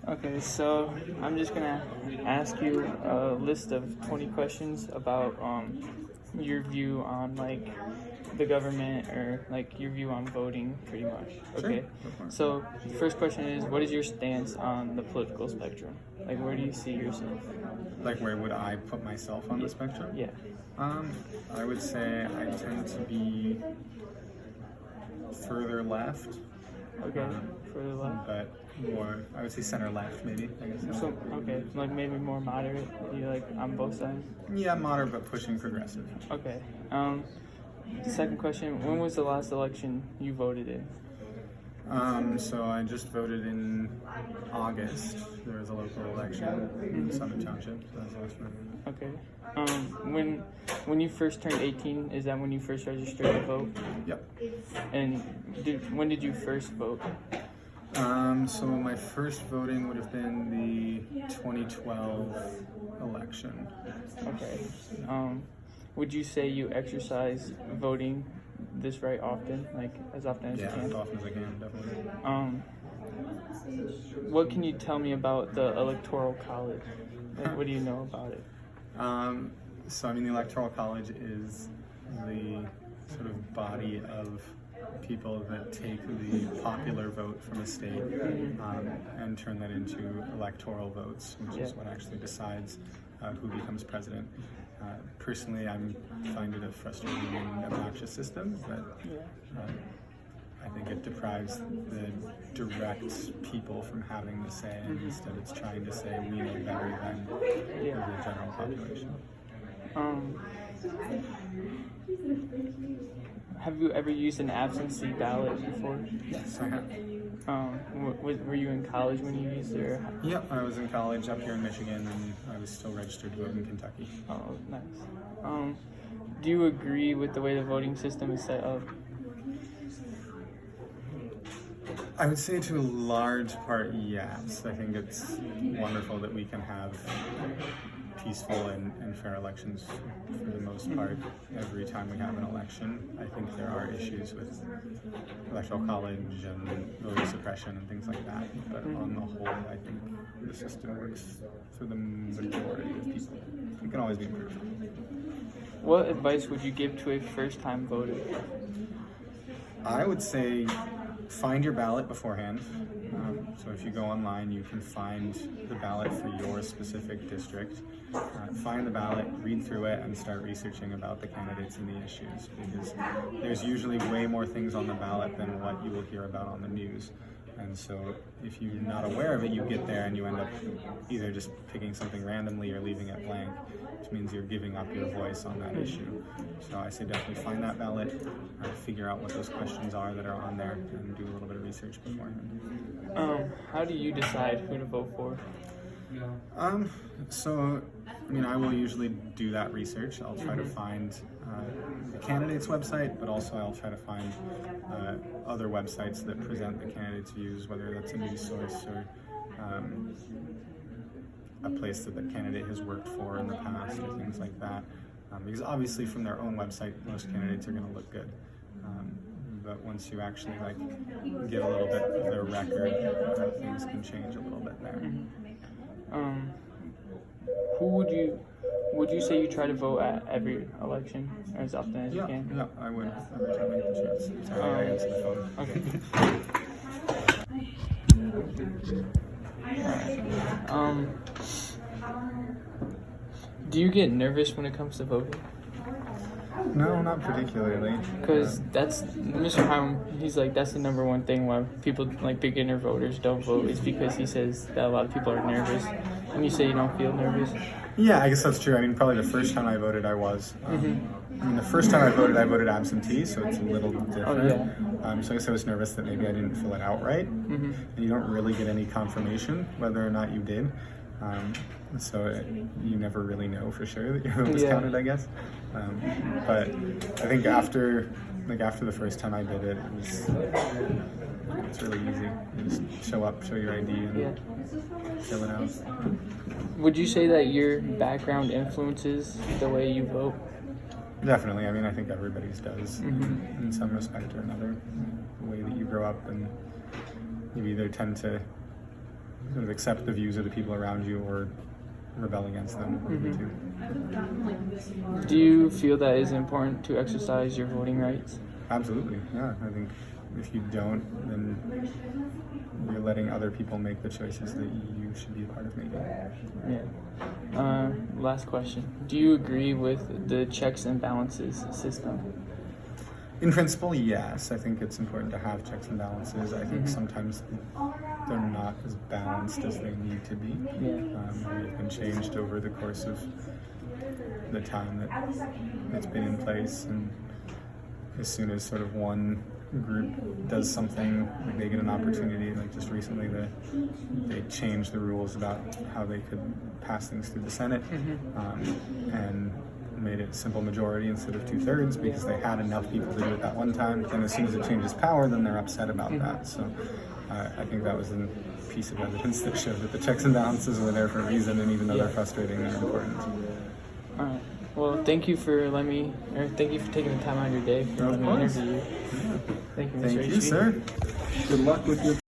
Okay, so I'm just gonna ask you a list of 20 questions about your view on like the government or like your view on voting, pretty much. Okay. Go for it. So the first question is, what is your stance on the political spectrum? Like, where do you see yourself? Like, where would I put myself on the spectrum? Yeah. I would say I tend to be further left, Okay. Further left. but more, I would say center left, maybe. I guess. So okay, like maybe more moderate. You like on both sides. Yeah, moderate, but pushing progressive. Okay. Second question: when was the last election you voted in? So I just voted in August. There was a local election in Summit Township. So that was the last one. Okay. When you first turned 18, is that when you first registered to vote? Yep. And when did you first vote? So my first voting would have been the 2012 election. Okay. Would you say you exercise voting this right often, like as often as you Yeah, can? as often as I can, definitely. What can you tell me about the Electoral College? Like, what do you know about it? So I mean, the Electoral College is the sort of body of people that take the popular vote from a state and turn that into electoral votes, which is what actually decides who becomes president. Personally, I find it a frustrating and obnoxious system, but I think it deprives the direct people from having the say, and instead it's trying to say we know better than the general population. Have you ever used an absentee ballot before? Yes, I have. Were you in college when you used it? Or? Yep, I was in college up here in Michigan, and I was still registered to vote in Kentucky. Oh, nice. Do you agree with the way the voting system is set up? I would say to a large part, yes. I think it's wonderful that we can have peaceful and fair elections for the most part every time we have an election. I think there are issues with electoral college and voter suppression and things like that, but on the whole, I think the system works for the majority of people. It can always be improved. What advice would you give to a first-time voter? I would say find your ballot beforehand. So if you go online, you can find the ballot for your specific district. Find the ballot, read through it, and start researching about the candidates and the issues, because there's usually way more things on the ballot than what you will hear about on the news. And so if you're not aware of it, you get there and you end up either just picking something randomly or leaving it blank, which means you're giving up your voice on that issue. So I say definitely find that ballot, figure out what those questions are that are on there, and do a little bit of research beforehand. How do you decide who to vote for? So, I mean, I will usually do that research. I'll try to find the candidate's website, but also I'll try to find other websites that present the candidate's views, whether that's a news source or a place that the candidate has worked for in the past or things like that. Because obviously from their own website, most candidates are going to look good. But once you actually get a little bit of their record, things can change a little bit there. Who would you say you try to vote at every election, or as often as you can? Yeah, I would every time I get the chance. Sorry, I answered the phone. Okay. Do you get nervous when it comes to voting? No, not particularly. Because that's Mr. Hiram. He's like, that's the number one thing why people like beginner voters don't vote, is because he says that a lot of people are nervous. And you say you don't feel nervous. Yeah, I guess that's true. I mean, probably the first time I voted, I was. I mean, the first time I voted absentee, so it's a little different. Oh, yeah. So I guess I was nervous that maybe I didn't fill it out right, and you don't really get any confirmation whether or not you did. So you never really know for sure that your vote was counted, I guess. But I think after the first time I did it, it's really easy. You just show up, show your ID, and fill it out. Would you say that your background influences the way you vote? Definitely. I mean, I think everybody's does in some respect or another. The way that you grow up, and you either tend to sort of accept the views of the people around you or rebel against them. Do you feel that it's important to exercise your voting rights? Absolutely, yeah. I think if you don't, then you're letting other people make the choices that you should be a part of making. Yeah. Last question. Do you agree with the checks and balances system? In principle, yes. I think it's important to have checks and balances. I think sometimes they're not as balanced as they need to be. They've been changed over the course of the time that it's been in place, and as soon as sort of one group does something, like they get an opportunity, like just recently they changed the rules about how they could pass things through the Senate, and made it simple majority instead of 2/3 because they had enough people to do it that one time. Then as soon as it changes power, then they're upset about that. So I think that was a piece of evidence that showed that the checks and balances were there for a reason, and even though they're frustrating, they're important. All right. Well, thank you for thank you for taking the time out of your day for letting me interview you. Thank you, Mr. Thank you, HB. sir. Good luck with your